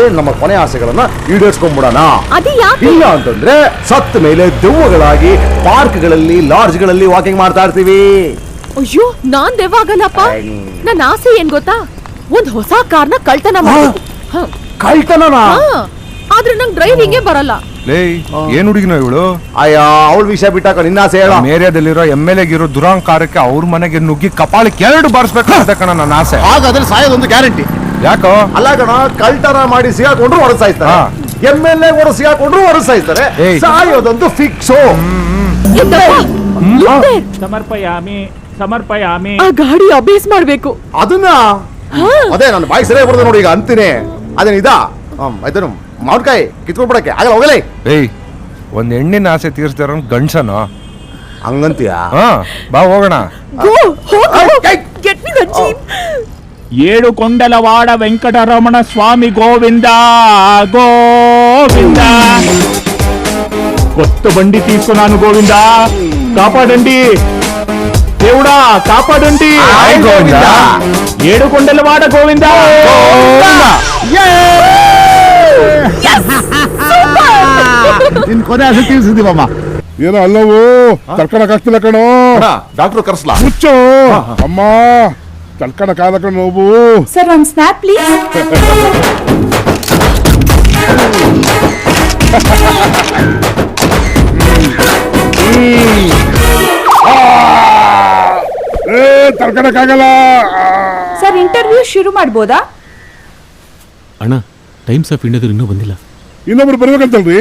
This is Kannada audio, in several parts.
ಮುಂಚೆ ನಮ್ಮ ಕೊನೆ ಆಸೆಗಳನ್ನ ಈಡೇರಿಸ್ಕೊಂಡ್ಬಿಡೋಣ. ಇಲ್ಲ ಅಂತಂದ್ರೆ ಸತ್ತ ಮೇಲೆ ದೆವ್ವಗಳಾಗಿ ಪಾರ್ಕ್ಗಳಲ್ಲಿ ಲಾಡ್ಜ್ಗಳಲ್ಲಿ ವಾಕಿಂಗ್ ಮಾಡ್ತಾ ಇರ್ತೀವಿ. ಅಯ್ಯೋ, ನಾನ್ ದೆವ್ವಾಗಲ್ಲಪ್ಪ. ನನ್ನ ಆಸೆ ಏನ್ ಗೊತ್ತಾ, ಒಂದ್ ಹೊಸ ಕಾರ್ನ ಕಳ್ತನ ಮಾಡ್ಬೇಕು. ಕಳ್ತನನಾ? ಆದ್ರೆ ನಂಗೆ ಡ್ರೈವಿಂಗೇ ಬರಲ್ಲ. ಏನ್ ಹುಡುಗಿನ ಇವಳು? ಅಯ್ಯ, ಅವಳ ವಿಷಯ ಬಿಟ್ಟಾಕ ನಿನ್ನ ಆಸೆ ಹೇಳ. ಮೇರಿಯಾದಲ್ಲಿರೋ MLA ಗಿರೋ ದುರಾಂಕಾರಕ್ಕೆ ಅವ್ರ ಮನೆಗೆ ನುಗ್ಗಿ ಕಪಾಳಕ್ಕೆ 2 ಬಾರಿಸ್ಬೇಕು ಅಂತ ಕಣ ನನ್ನ ಆಸೆ. ಹಾಗಾದ್ರೆ ಸಾಯೋದೊಂದು ಗ್ಯಾರಂಟಿ. ಯಾಕೋ? ಅಲ್ಲ ಕಣ, ಕಳ್ತನ ಮಾಡಿ ಸಿಗಾಕೊಂಡ್ರು ಹೊರಗೆ ಸಾಯ್ತಾರೆ, MLA ಹೊರ ಸಿಗಾಕೊಂಡ್ರು ಹೊರಗೆ ಸಾಯ್ತಾರೆ, ಸಾಯೋದೊಂದು ಫಿಕ್ಸು. ಸಮರ್ಪಯಾಮಿ. ಆ ಗಾಡಿ ಅಭ್ಯಾಸ ಮಾಡ್ಬೇಕು. ಅದನ್ನ ಅದೇ ನನ್ನ ಬಾಯಿ ಸರಿಯಾಗಿ ಬರ್ತದೆ ನೋಡಿ. ಈಗ ಅಂತೀನಿ ಅದೇನ ಇದಾ ಆಯ್ತು, ಮಾವಿನಕಾಯಿ ಕಿತ್ಕೊಂಡ್ಬಿಡಕ್ಕೆ ಆಗಲ್ಲ, ಹೋಗಲೇ. ಒಂದ್ ಹೆಣ್ಣಿನ ಆಸೆ ತೀರ್ಸ್ತಾರ ಗಂಡ್ಸನ ಹಂಗಂತೀಯ? ಬಾ ಹೋಗೋಣ. ఏడుకొండలవాడ వెంకటరమణ స్వామి గోవింద గోవింద. కొత్త బండి తీసుకున్నాను గోవింద, కాపాడండి దేవుడా, కాపాడండి. ఏడుకొండలవాడ గోవింద. ನಿನ್ ಕೊನೆ ಆಸೆ ತೀರ್ಸಿದೀವಮ್ಮ. ಏನೋ ಅಲ್ಲವೂ ತಡ್ಕೊಳಕ್ಕಾಗ್ತಿಲ್ಲ ಕಣೋ. ಡಾಕ್ಟರ್ ಕರ್ಸ್ಲಾ? ಮುಚ್ಚೋ ಅಮ್ಮ, ತಡ್ಕೊಳಕ್ಕಾಗಲ್ಲ ಕಣ ನೋವು. ಸರ್, ಒಂದ್ ಸ್ನ್ಯಾಪ್ ಪ್ಲೀಸ್. ತಡ್ಕೊಳಕ್ಕಾಗಲ್ಲ. ಸರ್, ಇಂಟರ್ವ್ಯೂ ಶುರು ಮಾಡ್ಬೋದಾ? ಅಣ್ಣ, ಟೈಮ್ಸ್ ಆಫ್ ಇಂಡಿಯಾದವ್ರು ಇನ್ನೂ ಬಂದಿಲ್ಲ. ಇನ್ನೊಬ್ರು ಬರ್ಬೇಕಂತಲ್ರಿ,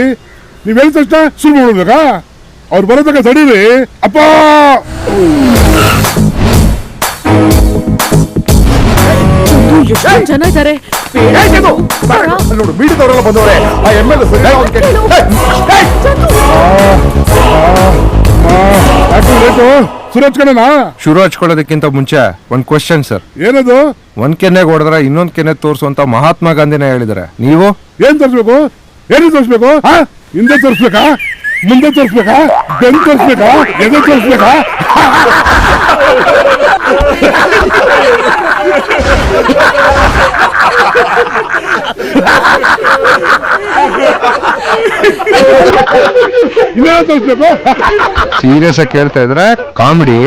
ನೀವ್ ಹೇಳಿದ ತಕ್ಷಣ ಶುರು ಮಾಡ್ಬೇಕಾ? ಅವ್ರು ಬರೋದಕ್ಕ ತಡೀರಿ ಅಪ್ಪ. ಎಷ್ಟೊಂದು ಜನ ಇದ್ದಾರೆ. ನೋಡು, ಮೀಡಿಯಾದವರೆಲ್ಲ ಬಂದವ್ರೆ. ಆ MLA ಸುರೇಶ್ ಕಣನಾ? ಶುರು ಹಚ್ಕೊಳ್ಳೋದಕ್ಕಿಂತ ಮುಂಚೆ ಒಂದ್ ಕ್ವಶನ್ ಸರ್. ಏನದು? ಒಂದ್ ಕೆನ್ನೆಗೆ ಹೊಡೆದ್ರೆ ಇನ್ನೊಂದ್ ಕೆನ್ನೆ ತೋರಿಸುವಂತ ಮಹಾತ್ಮ ಗಾಂಧಿನ ಹೇಳಿದಾರೆ. ನೀವು ಏನ್ ತೋರಿಸ್ಬೇಕು? ಏನು ತೋರಿಸ್ಬೇಕು? ಹಿಂದೆ ತೋರಿಸ್ಬೇಕಾ? ಮುಂದೆ ತೋರಿಸ್ಬೇಕಾ? ಬೆನ್ ತೋರಿಸ್ಬೇಕಾ? ಎದೆ ತೋರಿಸ್ಬೇಕಾ? ಇನ್ನೇನು ತೋರಿಸ್ಬೇಕು? ಸೀರಿಯಸ್ ಆಗಿ ಕೇಳ್ತಾ ಇದ್ರೆ ಕಾಮಿಡಿ.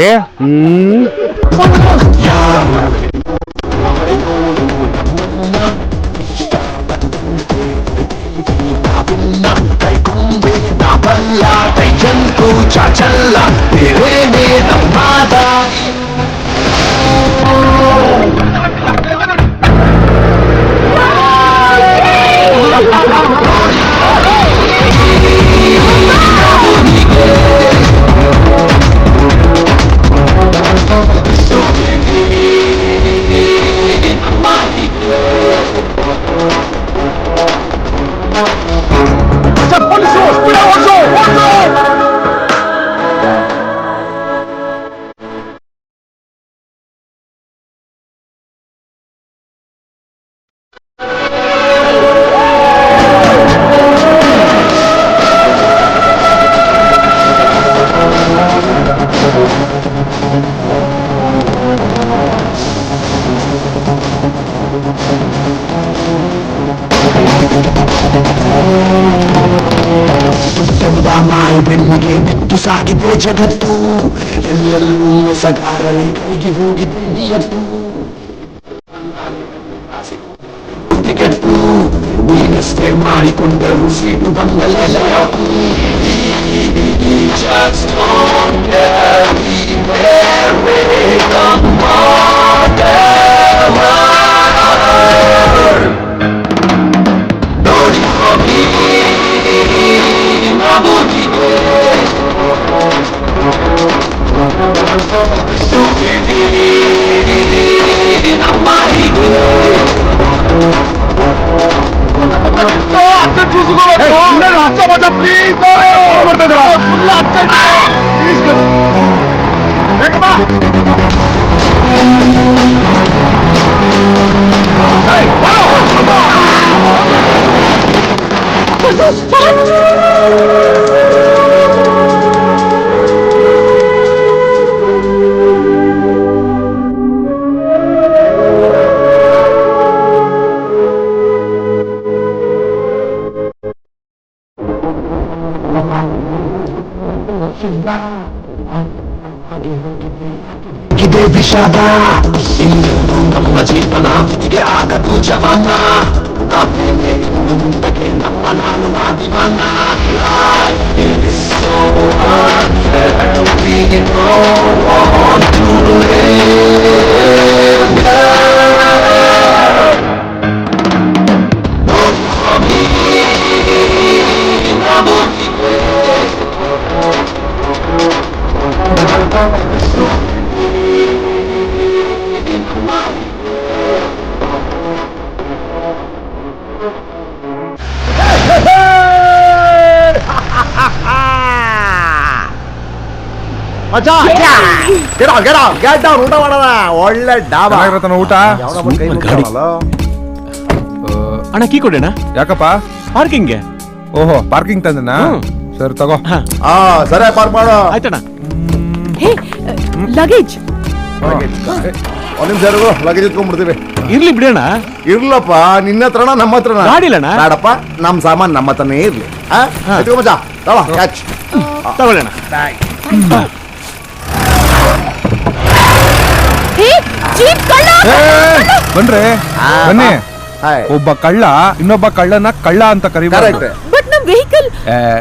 ಬೆನ್ನಿಗೆ ಬಿತ್ತು ಸಾಗಿದೆ ಜಗತ್ತು, ಎಲ್ಲೆಲ್ಲೂ ಸಗಾರಲಿ ಕೈಗೆ ಹೋಗಿದೆ ನಿಯತ್ತು. ಟಿಕೆಟ್ಟು ನೀನಷ್ಟೇ ಮಾಡಿಕೊಂಡರು ಸೀಟು ಬಂಗಲೆಲ್ಲ. ಪ್ಲೀಸ್ ಇದೇ ವಿಷಾದ ಇನ್ನು ನಮ್ಮ ಜೀವನ ಹೀಗೆ ಆಗದು ಜವಾನ ನಾವೇನೆ ಮುಂದಕ್ಕೆ ನಮ್ಮ ನಾನು ಮಾದಿವಾನ ಮಚ್ಚಾ ಗೆಟ್ ಡೌನ್ ಊಟ ಮಾಡೋಣ ಒಳ್ಳೆ ಡಾಬಾ ಚೆನ್ನಾಗಿರತ್ತನ ಊಟ ಯಾವ್ದೋ ಕೈ ಮುಗ್ದಾನಲ್ಲ. ಅಣ್ಣ ಕೀ ಕೊಡೋಣ ಯಾಕಪ್ಪ ಪಾರ್ಕಿಂಗ್ಗೆ. ಓಹೋ ಪಾರ್ಕಿಂಗ್ ತಂದನಾ ಸರಿ ತಗೋ ಸರಿ ಪಾರ್ಕ್ ಮಾಡು ಆಯ್ತಣ್ಣ. ಹೇ ಲಗೇಜ್. ಒಂದ್ ನಿಮಿಷ ಲಗೇಜ್ ಇಟ್ಕೊಂಡ್ಬಿಡ್ತೀವಿ. ಇರ್ಲಿ ಬಿಡೋಣ. ಇರ್ಲಪ್ಪ ನಿನ್ನ ಹತ್ರನ ನಮ್ಮ ಹತ್ರನ ಗಾಡಿ ಇಲ್ಲಣ್ಣ? ಬೇಡಪ್ಪ ನಮ್ ಸಾಮಾನ್ ನಮ್ಮ ಹತ್ರನೇ ಇರ್ಲಿ. ಎತ್ಕೊ ಮಚ್ಚಾ ಕ್ಯಾಚ್ ತಗೊಳ್ಳೋಣ. ಹೇ ಜೀಪ್ ಕಳ್ಳ. ಬನ್ರಿ ಬನ್ನಿ. ಹಾಯ್ ಒಬ್ಬ ಕಳ್ಳ ಇನ್ನೊಬ್ಬ ಕಳ್ಳನ ಕಳ್ಳ ಅಂತ ಕರಿಬಾರ್ದು. ಕರೆಕ್ಟ್ ಬಟ್ ನಮ್ ವೆಹಿಕಲ್.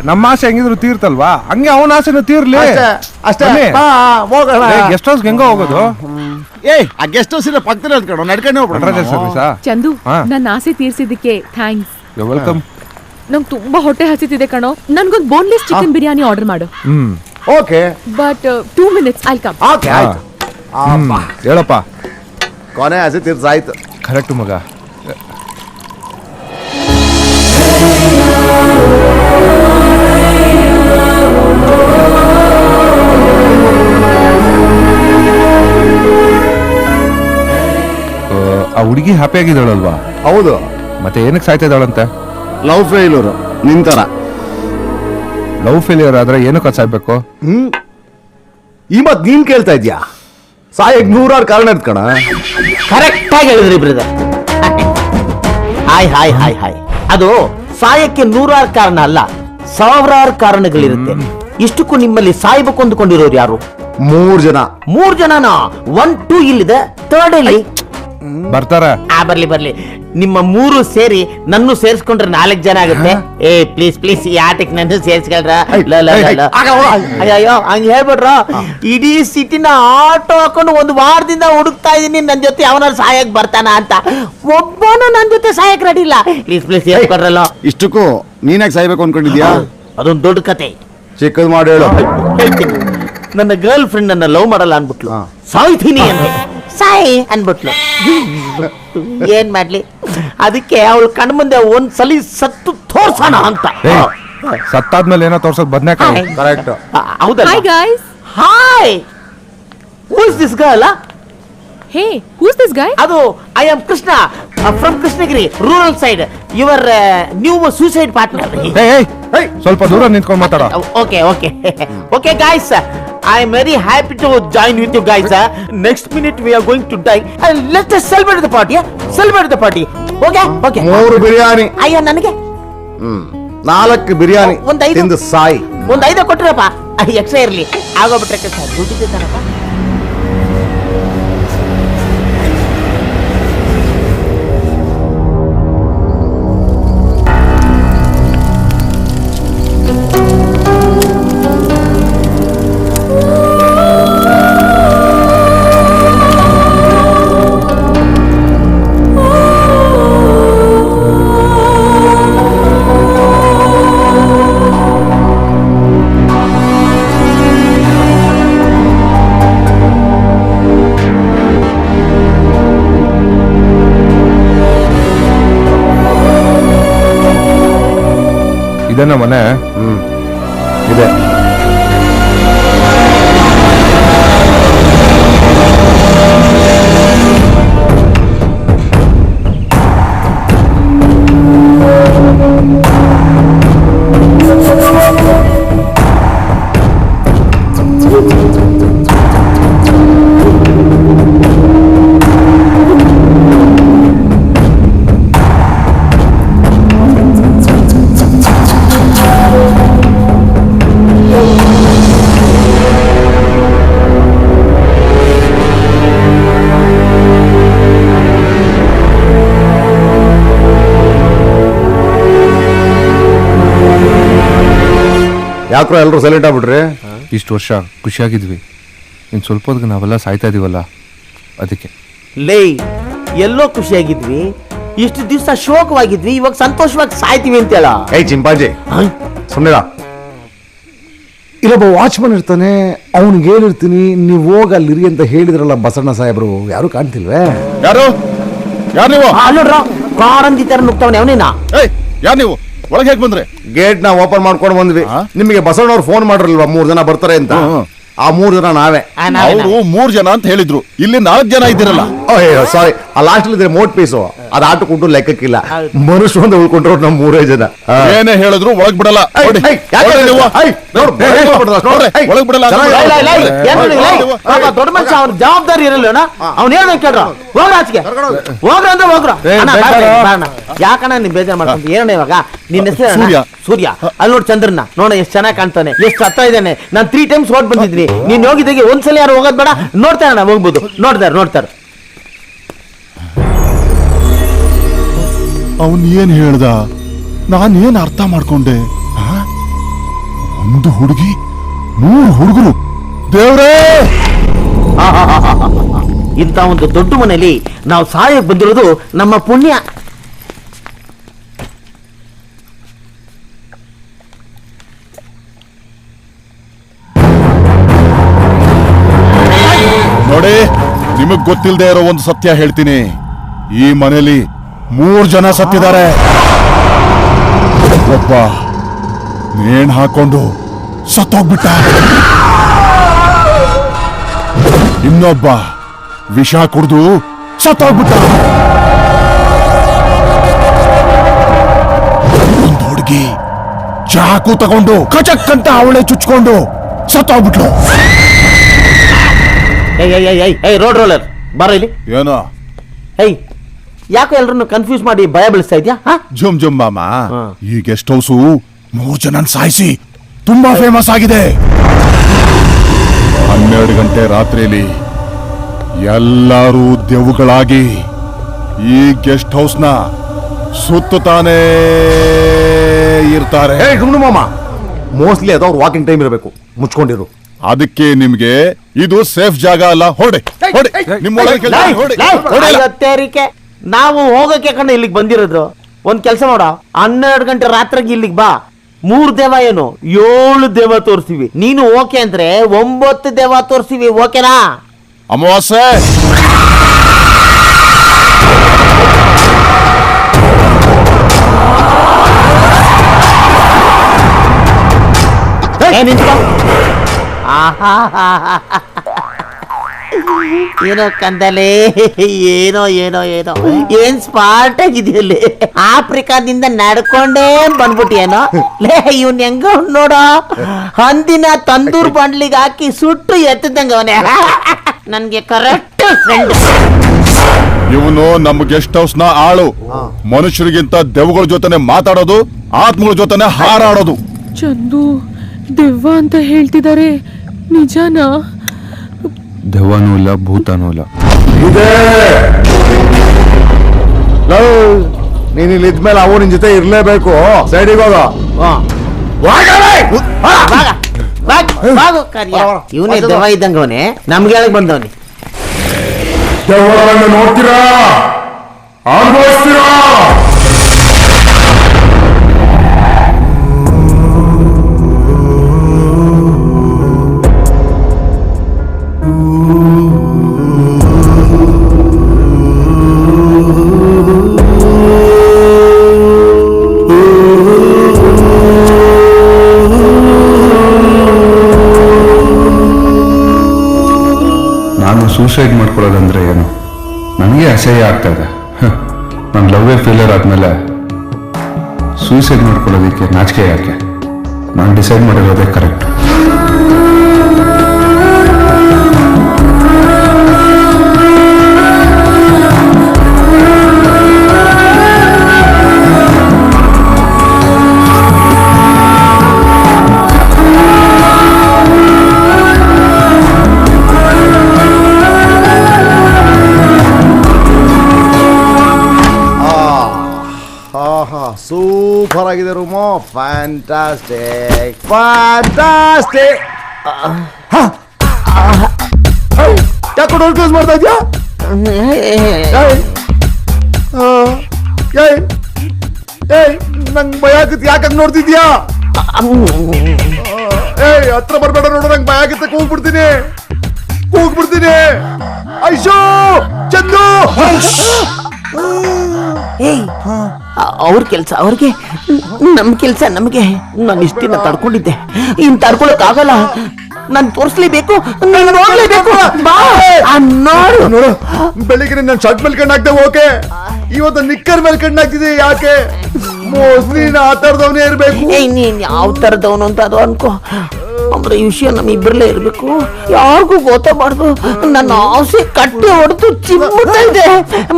ನಮ್ಮ ಆಸೆ ಹೆಂಗಿದ್ರು ತೀರ್ತಲ್ವಾ ಹಂಗೆ ಅವನ ಆಸೆನೂ ತೀರ್ಲಿ. ಅಷ್ಟೇ ಬನ್ನಿ. ಹೋಗೋಣ. ಗೆಸ್ಟ್ ಹೌಸ್ ಹೆಂಗ ಹೋಗೋದು? ಏಯ್ ಆ ಗೆಸ್ಟ್ ಹೌಸ್ ಇಲ್ಲ ಪಕ್ಕದಲ್ಲಿ ಅಂದ್ಕೊಂಡು ನಡ್ಕೊಂಡೆ ನಟರಾಜ ಸರ್ವಿಸಾ? ಚಂದು ಹಾ. ನನ್ನ ಆಸೆ ತೀರ್ಸಿದ್ದಕ್ಕೆ ಥ್ಯಾಂಕ್ಸ್. ವೆಲ್ಕಮ್. ನಂಗೆ ತುಂಬಾ ಹೊಟ್ಟೆ ಹಸಿತಿದೆ ಕಣೋ. ನನ್ಗೊಂದು ಬೋನ್ಲೆಸ್ ಚಿಕನ್ ಬಿರಿಯಾನಿ ಆರ್ಡರ್ ಮಾಡು. Okay but 2 minutes I'll come. Okay ಆಯ್ತು. ಹೇಳಪ್ಪ. ಕೊನೆ ಹಸಿ ತೀರ್ಸಾಯ್ತು. ಕರೆಕ್ಟ್ ಮಗ. ಆ ಹುಡುಗಿ ಹ್ಯಾಪಿ ಆಗಿದ್ದಾಳಲ್ವಾ? ಹೌದು. ಮತ್ತೆ ಏನಕ್ಕೆ ಸಾಯ್ತಾ ಇದ್ದಾಳಂತೆ? ಲವ್ ಫೇಲ್ಯೂರ್ ನಿಂತರ. ಲವ್ ಫೇಲಿಯರ್ ಆದ್ರೆ ಏನಕ್ಕೆ ಸಾಯ್ಬೇಕು? ಈ ಮತ್ ನೀನ್ ಕೇಳ್ತಾ ಇದ್ಯಾ? ಸಾಯಕ್ 100 ಕಾರಣ ಇರ್ತ್ಕಣ. ಕರೆಕ್ಟ್ ಆಗಿ ಹೇಳಿದ್ರಿ brother. Hi hi hi hi. ಅದು ಸಾಯಕ್ಕೆ 100 ಕಾರಣ ಅಲ್ಲ, 1000 ಕಾರಣಗಳಿರುತ್ತೆ. ಇಷ್ಟಕ್ಕೂ ನಿಮ್ಮಲ್ಲಿ ಸಾಯ್ಬೇಕು ಅಂದ್ಕೊಂಡಿರೋರು ಯಾರು? 3 ಜನ. 3 ಜನನಾ? 1 2 ಇಲ್ಲಿದೆ, 3rd ಇಲ್ಲಿ ಬರ್ತಾರ. ಬರ್ಲಿ ಬರ್ಲಿ. ನಿಮ್ಮ 3 ಸೇರಿ ನನ್ನ ಸೇರಿಸ್ಕೊಂಡ್ರೆ 4 ಜನ ಆಗುತ್ತೆ. ಏ ಪ್ಲೀಸ್ ಪ್ಲೀಸ್ ಈ ಆಟಕ್ಕೆ ನನ್ನ ಸೇರಿಸ್ಕೊಳ್ರ. ಅಯ್ಯೋ ಹಂಗ ಹೇಳ್ಬಿಡ್ರ. ಇಡೀ ಸಿಟಿನ ಆಟೋ ಹಾಕೊಂಡು 1 ವಾರದಿಂದ ಹುಡುಕ್ತಾ ಇದೀನಿ ನನ್ ಜೊತೆ ಅವನಾರು ಸಹಾಯಕ್ ಬರ್ತಾನ ಅಂತ. ಒಬ್ಬನು ನನ್ ಜೊತೆ ಸಹಾಯಕ್ ರೆಡಿ ಇಲ್ಲ. ಪ್ಲೀಸ್ ಪ್ಲೀಸ್ ಹೇಳ್ಕೊಡ್ರಲ್ಲ. ಇಷ್ಟಕ್ಕೂ ನೀನಾಗ ಸಾಯ್ಬೇಕು ಅನ್ಕೊಂಡಿದ್ಯಾ? ಅದೊಂದು ದೊಡ್ಡ ಕತೆ. ಚಿಕ್ಕದ್ ಮಾಡಿ ಹೇಳು. ಹೇಳ್ತೀನಿ. ನನ್ನ ಗರ್ಲ್ ಫ್ರೆಂಡ್ ನನ್ನ ಲವ್ ಮಾಡಲ್ಲ ಅನ್ಬಿಟ್ಲು. ಸಾಯ್ತೀನಿ ಅಂದೆ. ಸಾಯಿ ಅನ್ಬಿಟ್ಲು. ಏನ್ ಮಾಡ್ಲಿ? ಅದಕ್ಕೆ ಅವಳು ಕಣ್ಮುಂದೆ ಒಂದ್ಸಲಿ ಸತ್ತು ತೋರ್ಸೋಣ ಅಂತ. ಸತ್ತಾದ್ಮೇಲೆ ಏನೋ ತೋರ್ಸೋದ್ ಬದ್ನೇಕಾಯಿ. ಕರೆಕ್ಟ್. ಹೌದಲ್ಲ? Hi guys. Hi. Who is this girl? Hey who's this guy? ಅದು I am Krishna from Krishnagiri rural side. Your new suicide partner. ಸ್ವಲ್ಪ ದೂರ ನಿಂತ್ಕೊಂಡು ಮಾತಾಡ. Okay okay okay guys, I am very happy to join with you guys. Next minute we are going to die. Let's just celebrate the party. Celebrate the party. Okay? Okay. 3 biryani. ಅಯ್ಯೋ ನನಗೆ 4 ಬಿರಿಯಾನಿ ಒಂದ್ 5 ತಿಂದು ಸಾಯಿ. ಒಂದು 5 ಕೊಟ್ಟಿರಪ್ಪ, ಎಕ್ಸ್ಟ್ರಾ ಇರ್ಲಿ. ಆಗೋಗ್ಬಿಟ್ರೆ ದುಡ್ಡಿದೆ ತಾನಪ್ಪ. ಇದೇನ ಮನೆ? ಇದೆ. ಯಾಕ್ರೋ ಎಲ್ಲರೂ ಸೈಲೆಂಟ್ ಆಗ್ಬಿಟ್ರಿ? ಇಷ್ಟು ವರ್ಷ ಖುಷಿಯಾಗಿದ್ವಿ, ಇನ್ನು ಸ್ವಲ್ಪ ಹೊತ್ತಿಗೆ ನಾವೆಲ್ಲ ಸಾಯ್ತಾ ಇದೀವಲ್ಲ ಅದಕ್ಕೆ. ಲೇ, ಎಲ್ಲೋ ಖುಷಿಯಾಗಿದ್ವಿ, ಇಷ್ಟು ದಿವಸ ಶೋಕವಾಗಿದ್ವಿ, ಇವಾಗ ಸಂತೋಷವಾಗಿ ಸಾಯ್ತೀವಿ ಅಂತೇಳ. ಏಯ್ ಚಿಂಪಾಂಜಿ, ಸುಮ್ಮನೆ ಇಲ್ಲೊಬ್ಬ ವಾಚ್ಮನ್ ಇರ್ತಾನೆ, ಅವ್ನಿಗೆ ಹೇಳಿರ್ತೀನಿ ನೀವು ಹೋಗ ಅಲ್ಲಿರಿ ಅಂತ ಹೇಳಿದ್ರಲ್ಲ ಬಸಣ್ಣ ಸಾಹೇಬ್ರು, ಯಾರು ಕಾಣ್ತಿಲ್ವೇ? ಯಾರು ನೀವು? ಅಲ್ಲೋಡ್ರ ಕಾರಂದಿ ತರ ನುಗ್ತಾವನೆ ಅವನೇನಾ? ಯಾರು ನೀವು? ಒಳಗೆ ಹೇಗೆ ಬಂದ್ರೆ? ಗೇಟ್ ನ ಓಪನ್ ಮಾಡ್ಕೊಂಡು ಬಂದ್ವಿ. ನಿಮಗೆ ಬಸವಣ್ಣವ್ರು ಫೋನ್ ಮಾಡಿರಲ್ವಾ 3 ಜನ ಬರ್ತಾರೆ ಅಂತ? ಆ 3 ಜನ ನಾವೇ. ಅವರು 3 ಜನ ಅಂತ ಹೇಳಿದ್ರು, ಇಲ್ಲಿ 4 ಜನ ಇದ್ದೀರಲ್ಲ. ಸಾರಿ, ಆ ಲಾಸ್ಟ್ ಇದ್ರೆ ಮೋಟ್ ಪೀಸು, ಅದು ಆಟಕ್ಕುಂಟು ಲೆಕ್ಕಕ್ಕಿಲ್ಲ. ಮನುಷ್ಯ ಅಂತ ಉಳ್ಕೊಂಡ್ರು ನಮ್ಮ 3 ಜನ. ಏನೇ ಹೇಳಿದ್ರು ಒಳಗ್ ಬಿಡಲ್ಲ. ಒಳಗ್ ಬಿಡಲ್ಲ. ದೊಡ್ಡ ಮನುಷ್ಯ, ಅವ್ರ ಜವಾಬ್ದಾರಿ ಇರಲ್ಲ. ಅವ್ನ ಹೇಳ್ದ ಕೇಳ್ರ, ಹೋಗ್ರ ಆಚೆಗೆ, ಹೋಗ್ರ ಅಂದ್ರೆ ಹೋಗ್ರ. ಯಾಕಣ್ಣ ನೀನ್ ಬೇಜಾರ್ ಮಾಡ್ಕೊಂತ? ಏನಣ್ಣ ಇವಾಗ ನಿನ್ನ ಹೆಸರು? ಸೂರ್ಯ. ಅಲ್ಲಿ ನೋಡಿ ಚಂದ್ರನ ನೋಡ ಎಷ್ಟು ಚೆನ್ನಾಗಿ ಕಾಣ್ತಾನೆ, ಎಷ್ಟು ಹತ್ತ ಇದ್ದಾನೆ. ನಾನು 3 times ಓಟ್ ಬಂದಿದ್ದೀನಿ. ನೀನ್ ಹೋಗಿದ್ದಾಗೆ ಒಂದ್ಸಲ ಯಾರು ಹೋಗೋದ್ ಬೇಡ, ನೋಡ್ತಾರಣ್ಣ, ಹೋಗ್ಬೋದು. ನೋಡ್ತಾರ ಅವನ್ ಏನ್ ಹೇಳ್ದ, ನಾನ್ ಏನ್ ಅರ್ಥ ಮಾಡ್ಕೊಂಡೆ? ಒಂದು ಹುಡುಗಿ 3 ಹುಡುಗರು. ದೇವ್ರೇ, ಇಂಥ ಒಂದು ದೊಡ್ಡ ಮನೆಯಲ್ಲಿ ನಾವು ಸಹಾಯಕ್ಕೆ ಬಂದಿರೋದು ನಮ್ಮ ಪುಣ್ಯ. ನೋಡಿ, ನಿಮಗ್ ಗೊತ್ತಿಲ್ಲದೆ ಇರೋ ಒಂದು ಸತ್ಯ ಹೇಳ್ತೀನಿ. ಈ ಮನೆಯಲ್ಲಿ 3 ಜನ ಸತ್ತಿದ್ದಾರೆ. ಒಬ್ಬ ನೇಣ್ ಹಾಕೊಂಡು ಸತ್ತೋಗ್ಬಿಟ್ಟ, ಇನ್ನೊಬ್ಬ ವಿಷ ಕುಡಿದು ಸತ್ತೋಗ್ಬಿಟ್ಟ, ಒಂದು ಹುಡುಗಿ ಚಾಕು ತಗೊಂಡು ಕಚಕ್ ಅಂತ ಅವಳೆ ಚುಚ್ಕೊಂಡು ಸತ್ತೋಗ್ಬಿಟ್ಲು. ರೋಡ್ ರೋಲರ್ ಬರೋ ಇಲ್ಲಿ. ಏನೋ ಯಾಕೋ ಎಲ್ರನ್ನು ಕನ್ಫ್ಯೂಸ್ ಮಾಡಿ ಭಯ ಬೀಳಿಸ್ತಾ ಇದ್ಯಾ? ಜುಮ್ ಜುಮ್ ಮಾಮ, ಈ ಗೆಸ್ಟ್ ಹೌಸು 3 ಜನ ಸಾಯಿಸಿ ತುಂಬಾ ಫೇಮಸ್ ಆಗಿದೆ. 12 ಗಂಟೆ ರಾತ್ರಿಯಲ್ಲಿ ಎಲ್ಲರೂ ದೆವ್ವಗಳಾಗಿ ಈ ಗೆಸ್ಟ್ ಹೌಸ್ ನ ಸುತ್ತಾನೆ ಇರ್ತಾರೆ. ಮಾಮ, ಮೋಸ್ಟ್ಲಿ ಅದು ಅವ್ರ ವಾಕಿಂಗ್ ಟೈಮ್ ಇರಬೇಕು, ಮುಚ್ಕೊಂಡಿರು. ಅದಕ್ಕೆ ನಿಮ್ಗೆ ಇದು ಸೇಫ್ ಜಾಗ ಅಲ್ಲ. ಹೊಡೆ ಅತ್ತೇರಿಕೆ ನಾವು ಹೋಗಕ್ಕೆ ಕಣ್ಣ ಇಲ್ಲಿಗೆ ಬಂದಿರೋದು. ಒಂದ್ ಕೆಲಸ ಮಾಡ, 12 ಗಂಟೆ ರಾತ್ರಿಗೆ ಇಲ್ಲಿಗೆ ಬಾ. 3 ದೇವ ಏನು 7 ದೇವ ತೋರಿಸ್ತೀವಿ. ನೀನು ಓಕೆ ಅಂದ್ರೆ 9 ದೇವ ತೋರಿಸ್ತೀವಿ. ಓಕೆನಾ? ಅಮಾವಾಸ್ಯೆ ಏನೋ ಕಂದಲೆ, ಏನೋ ಏನೋ ಏನೋ ಏನ್ ಸ್ಪಾಟ್ ಆಗಿದೆಯಲ್ಲಿ. ಆಫ್ರಿಕಾದಿಂದ ನಡ್ಕೊಂಡೇ ಬಂದ್ಬಿಟ್ಟಿಯೇನೋ. ಲೇ, ಇವ್ನ್ ಹೆಂಗ ನೋಡೋ, ಹಂದಿನ ತಂದೂರ್ ಬಂಡ್ಲಿಗೆ ಹಾಕಿ ಸುಟ್ಟು ಎತ್ತದಂಗ ಅವನೇ. ನನ್ಗೆ ಕರೆಕ್ಟ್ ಫ್ರೆಂಡ್ ಇವನು. ನಮ್ಮ ಗೆಸ್ಟ್ ಹೌಸ್ ನ ಆಳು. ಮನುಷ್ಯರಿಗಿಂತ ದೆವ್ವಗಳ ಜೊತೆನೆ ಮಾತಾಡೋದು, ಆತ್ಮಗಳ ಜೊತೆನೆ ಹಾರಾಡೋದು. ಚಂದು ದೆವ್ವ ಅಂತ ಹೇಳ್ತಿದ್ದಾರೆ, ನಿಜನಾ? ದೆವ್ವನೂ ಇಲ್ಲ, ಭೂತನೂ ಇಲ್ಲ. ನೀನ್ ಇಲ್ಲಿ ಇದ್ಮೇಲೆ ಅವು ನಿನ್ ಜೊತೆ ಇರ್ಲೇಬೇಕು. ಸೈಡಿಗೆ ಹೋಗ. ಇವನೇ ದೆವ್ವ ಇದ್ದಂಗವನೇ, ನಮ್ಗೆ ಹೇಳಕ್ ಬಂದವನಿ. ನೋಡ್ತೀರಾ, ಅನುಭವಿಸ್ತೀರಾ. ನಾನು ಸೂಸೈಡ್ ಮಾಡ್ಕೊಳ್ಳೋದಂದ್ರೆ ಏನು, ನನಗೆ ಅಸಹ್ಯ ಆಗ್ತಾ ಇದೆ. ನನ್ನ ಲವ್ವೇ ಫೇಲಿಯರ್ ಆದಮೇಲೆ ಸೂಸೈಡ್ ಮಾಡ್ಕೊಳ್ಳೋದಕ್ಕೆ ನಾಚಿಕೆ ಯಾಕೆ? ನಾನು ಡಿಸೈಡ್ ಮಾಡಿರೋದೇ ಕರೆಕ್ಟ್. ಸೂಪರ್ ಆಗಿದೆ ರೂಮು, ಫ್ಯಾನ್ ಫ್ಯಾಂಟಾಸ್ಟಿಕ್ ಫ್ಯಾಂಟಾಸ್ಟಿಕ್ ಯಾಕೆ ಡೋರ್ ಕ್ಲೋಸ್ ಮಾಡ್ತಾ ಇದ್ಯಾ? ಏಯ್ ನಂಗೆ ಭಯ ಆಗತ್ತೆ, ಯಾಕೆ ಹಂಗ್ ನೋಡ್ತಿದ್ಯಾ? ಏಯ್ ಹತ್ರ ಬರ್ಬೇಡ ನೋಡು, ನಂಗೆ ಭಯ ಆಗತ್ತೆ, ಕೂಗ್ಬಿಡ್ತೀನಿ ಐಶೋ ಚಂದು. ಅವ್ರ ಕೆಲ್ಸ ಅವ್ರಿಗೆ, ನಮ್ ಕೆಲ್ಸ ನಮ್ಗೆ. ನಾನು ಇಷ್ಟ ದಿನ ತಡ್ಕೊಂಡಿದ್ದೆ, ಇನ್ ತಡ್ಕೊಳಕ್ ಆಗಲ್ಲ. ನಾನ್ ತೋರ್ಸ್ಲೇಬೇಕು, ನಾನ್ ನೋಡ್ಲೇಬೇಕು. ಬಾ, ನೋಡು ನೋಡು, ಬೆಳಿಗ್ಗೆ ನನ್ನ ಶರ್ಟ್ ಮೇಲೆ ಕಣ್ಣಾಗ್ತೇವೆ, ಓಕೆ. ಇವತ್ತು ನಿಕ್ಕರ್ ಮೇಲೆ ಕಣ್ಣಾಗ್ತಿದೆ, ಯಾಕೆ? ಮೋಸ್ಟ್ಲಿ ನಾ ಆ ಥರದವನೇ ಇರ್ಬೇಕು. ನೀನ್ ಯಾವ ತರದವನು ಅಂತ ಅದು ಅನ್ಕೋ, ಅಂದ್ರೆ ಈ ವಿಷಯ ನಮ್ಮಿಬ್ಬರಲ್ಲೇ ಇರ್ಬೇಕು, ಯಾರಿಗೂ ಗೊತ್ತಾಗಬಾರ್ದು. ನನ್ನ ಆಸೆ ಕಟ್ಟಿ ಹೊಡೆದು ಚಿಮ್ಮುತ್ತಾ ಇದೆ,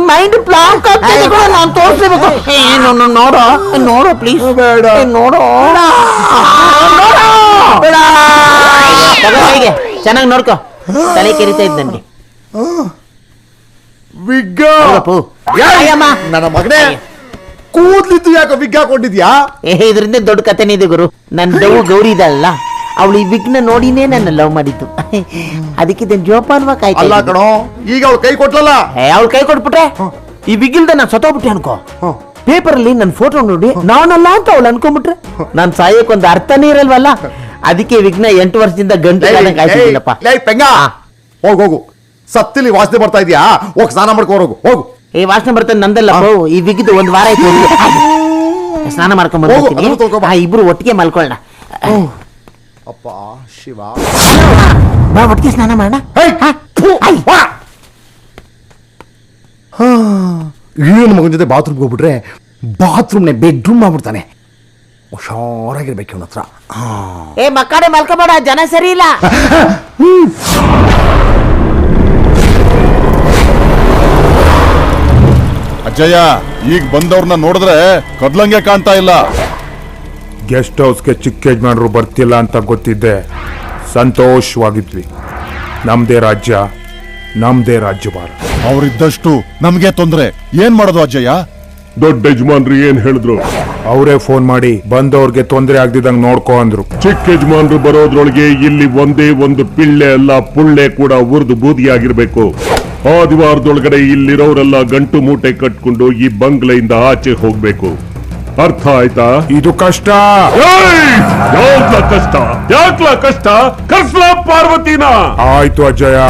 ಮೈಂಡ್ ಬ್ಲಾಕ್ ಆಗ್ತಿದೆ. ನಾನು ತೋರಿಸ್ಲೇಬೇಕು. ನೋಡೋ ಪ್ಲೀಸ್, ಬೇಡ. ನೋಡೋ ಚೆನ್ನಾಗಿ ನೋಡ್ಕೋ. ತಲೆ ಕೆರಿತಾ ಇದ್ದ ನನ್ಗೆ. ವಿಗ್ಗ ಹೌದಪ್ಪು. ಅಯ್ಯಮ್ಮ. ನನ್ನ ಮಗನೇ, ಕೂದ್ಲಿದ್ದು ಯಾಕೆ ವಿಗ್ ಹಾಕೊಂಡಿದ್ಯಾ? ಇದರಿಂದ ದೊಡ್ಡ ಕಥೆನೇ ಇದೆ ಗುರು. ನನ್ನ ದವ್ವ ಗೌರಿ ಇದಲ್ಲ, ಅವಳು ಈ ವಿಗ್ನ ನೋಡಿನೇ ನನ್ನ ಲವ್ ಮಾಡಿದ್ದು. ಅದಕ್ಕೆ ಜೋಪಾನವಾಗಿ ಅಲ್ಲ ಕಾಯ್ತಾ ಕಣೋ, ಈಗ ಅವಳು ಕೈ ಕೊಟ್ಲಲ್ಲ. ಅವಳು ಕೈ ಕೊಟ್ಬಿಟ್ರೆ ಈ ವಿಗಿಲ್ದ ನಾನು ಸತ್ತೋಗ್ಬಿಟ್ಟೆ ಅನ್ಕೋ. ಪೇಪರ್ ಅಲ್ಲಿ ನನ್ನ ಫೋಟೋ ನೋಡಿ ನಾನಲ್ಲ ಅಂತ ಅವಳು ಅನ್ಕೊಂಡ್ಬಿಟ್ರೆ ನಾನ್ ಸಾಯಕ್ ಒಂದು ಅರ್ಥನೇ ಇರಲ್ವಲ್ಲ. ಅದಕ್ಕೆ ವಿಘ್ನ 8 ವರ್ಷದಿಂದ ಗಂಟೆ ಕಾಯ್ತಿದ್ದೀನಪ್ಪ. ಪೆಂಗ, ಹೋಗು, ಸತ್ತಿಲಿ ವಾಸನೆ ಬರ್ತಾ ಇದೆಯಾ? ಹೋಗಿ ಸ್ನಾನ ಮಾಡ್ಕೋರೋಗು, ಹೋಗು. ಈ ವಾಸನೆ ಬರ್ತದೆ ನಂದಲ್ಲ, ಈ ವಿಗಿದ್ದು 1 ವಾರ ಆಯ್ತು. ಸ್ನಾನ ಮಾಡ್ಕೊಂಡ್ ಹೋಗು, ಅದನ್ನು ತೊಳ್ಕೊ ಬಾ. ಇಬ್ರು ಒಟ್ಟಿಗೆ ಮಲ್ಕೊಳ್ಳೋಣ. ಅಪ್ಪ ಶಿವ, ಬಾ ಒಟ್ಟಿಗೆ ಸ್ನಾನ ಮಾಡೋಣ. ಏನು ಮಗನ ಜೊತೆ ಬಾತ್ರೂಮ್ಗೆ ಹೋಗ್ಬಿಟ್ರೆ ಬಾತ್ರೂಮ್ನೇ ಬೆಡ್ರೂಮ್ ಮಾಡ್ಬಿಡ್ತಾನೆ. ಹುಷಾರಾಗಿರ್ಬೇಕು ಇವನ ಹತ್ರ. ಏ ಮಕ್ಕಡೆ ಮಲ್ಕೋಬೇಡ, ಜನ ಸರಿ ಇಲ್ಲ. ಅಜ್ಜಯ್ಯ, ಈಗ ಬಂದವ್ರನ್ನ ನೋಡಿದ್ರೆ ಕದ್ಲಂಗೆ ಕಾಣ್ತಾ ಇಲ್ಲ. ಗೆಸ್ಟ್ ಹೌಸ್ಗೆ ಚಿಕ್ಕ ಯಜಮಾನರು ಬರ್ತಿಲ್ಲ ಅಂತ ಗೊತ್ತಿದ್ದೆ, ಸಂತೋಷವಾಗಿದ್ವಿ. ನಮ್ದೇ ರಾಜ್ಯ, ನಮ್ದೇ ರಾಜ್ಯಭಾರ. ಅವ್ರಿದ್ದಷ್ಟು ನಮ್ಗೆ ತೊಂದ್ರೆ. ಏನ್ ಮಾಡೋದು ಅಜ್ಜಯ್ಯ? ದೊಡ್ಡ ಯಜಮಾನ್ರು ಏನ್ ಹೇಳಿದ್ರು? ಅವರೇ ಫೋನ್ ಮಾಡಿ ಬಂದವ್ರಿಗೆ ತೊಂದರೆ ಆಗ್ದಿದಂಗ್ ನೋಡ್ಕೋ ಅಂದ್ರು. ಚಿಕ್ಕ ಯಜಮಾನ್ರು ಬರೋದ್ರೊಳಗೆ ಇಲ್ಲಿ ಒಂದೇ ಒಂದು ಪಿಳ್ಳೆ ಅಲ್ಲ, ಪುಳ್ಳೆ ಕೂಡ ಉರ್ದು ಬೂದಿಯಾಗಿರ್ಬೇಕು. ಆದಿವಾರದೊಳಗಡೆ ಇಲ್ಲಿರೋರೆಲ್ಲ ಗಂಟು ಮೂಟೆ ಕಟ್ಕೊಂಡು ಈ ಬಂಗ್ಲೆಯಿಂದ ಆಚೆ ಹೋಗ್ಬೇಕು. ಅರ್ಥ ಆಯ್ತಾ? ಇದು ಕಷ್ಟ. ಯಾಕ್ಲ ಕಷ್ಟ? ಕರ್ಸ್ಲಾ ಪಾರ್ವತಿನ. ಆಯ್ತು ಅಜ್ಜಯ್ಯ.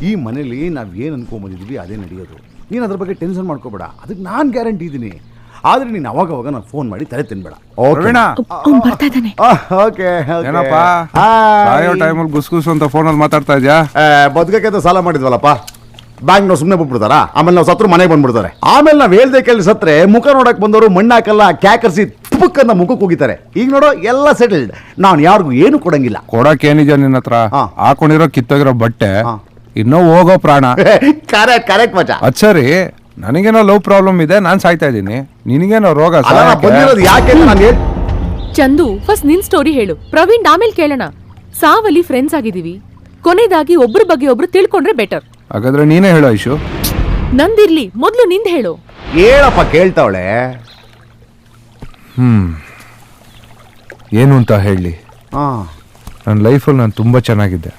ಈ ಮನೇಲಿ ನಾವ್ ಏನ್ ಅನ್ಕೊಂಡ್ಬಂದಿದ್ವಿ ಅದೇ ನಡೆಯೋದು. ನೀನು ಅದ್ರ ಬಗ್ಗೆ ಟೆನ್ಷನ್ ಮಾಡ್ಕೋಬೇಡ, ಅದಕ್ಕೆ ನಾನು ಗ್ಯಾರಂಟಿ ಇದ್ದೀನಿ. ಆದ್ರೆ ನೀನು ಅವಾಗ ನಾನು ಫೋನ್ ಮಾಡಿ ತಲೆ ತಿನ್ಬೇಡ. ಬರ್ತಾ ಇದ್ದಾನೆ. ಓಕೆ. ಏನಪ್ಪ ಟೈಮಲ್ಲಿ ಗುಸ್ಗುಸ್ ಅಂತ ಫೋನಲ್ಲಿ ಮಾತಾಡ್ತಾ ಇದ್ಯಾ? ಬದುಕಕ್ಕೆ ಸಾಲ ಮಾಡಿದ್ವಲ್ಲಪ್ಪ, ಬ್ಯಾಂಕ್ ನಾವು ಸುಮ್ಮನೆ ಬಿಟ್ಬಿಡ್ತಾರ. ಆಮೇಲೆ ನಾವು ಸತ್ರು ಮನೆಗೆ ಬಂದ್ಬಿಡ್ತಾರೆ. ಆಮೇಲೆ ನಾವ್ ಹೇಳ್ದೆ ಕೇಳಿ ಸತ್ರೆ ಮುಖ ನೋಡಕ್ ಬಂದವರು ಮಣ್ಣಾಕಲ್ಲ ಕ್ಯಾಕರ್ಸಿ ತುಪ್ಪಕ್ಕನ್ನ ಮುಖಕ್ಕೆ ಹೋಗಿತಾರೆ. ಈಗ ನೋಡೋ ಎಲ್ಲ ಸೆಟಲ್ಡ್. ನಾನು ಯಾರಿಗೂ ಏನು ಕೊಡಂಗಿಲ್ಲ. ಕೊಡಕ್ ಏನಿದೆ ನಿನ್ನ ಹತ್ರ? ಹಾಕೊಂಡಿರೋ ಕಿತ್ತೋಗಿರೋ ಬಟ್ಟೆ, ಇನ್ನೂ ಹೋಗೋ ಪ್ರಾಣ. ಕರೆಕ್ಟ್ ಮಚ. ಅದ್ ಸರಿ, ನನಗೇನೋ ಲವ್ ಪ್ರಾಬ್ಲಮ್ ಇದೆ, ನಾನ್ ಸಾಯ್ತಾ ಇದ್ದೀನಿ, ನಿನಗೇನೋ ರೋಗ. ಯಾಕೆ ಚಂದು, ಫಸ್ಟ್ ನಿನ್ ಸ್ಟೋರಿ ಹೇಳು. ಪ್ರವೀಣ್ ಆಮೇಲೆ ಕೇಳೋಣ. ಸಾವಲ್ಲಿ ಫ್ರೆಂಡ್ಸ್ ಆಗಿದೀವಿ, ಕೊನೆದಾಗಿ ಒಬ್ರ ಬಗ್ಗೆ ಒಬ್ರು ತಿಳ್ಕೊಂಡ್ರೆ ಬೆಟರ್. ಹಾಗಾದ್ರೆ ನೀನೇ ಹೇಳು ಐಶು. ನಂದಿರ್ಲಿ, ಮೊದ್ಲು ನಿಂದ್ ಹೇಳು. ಹೇಳಪ್ಪ, ಕೇಳ್ತಾವಳೆ. ಏನು ಅಂತ ಹೇಳಿ? ನನ್ನ ಲೈಫಲ್ಲಿ ನಾನು ತುಂಬ ಚೆನ್ನಾಗಿದ್ದೆ.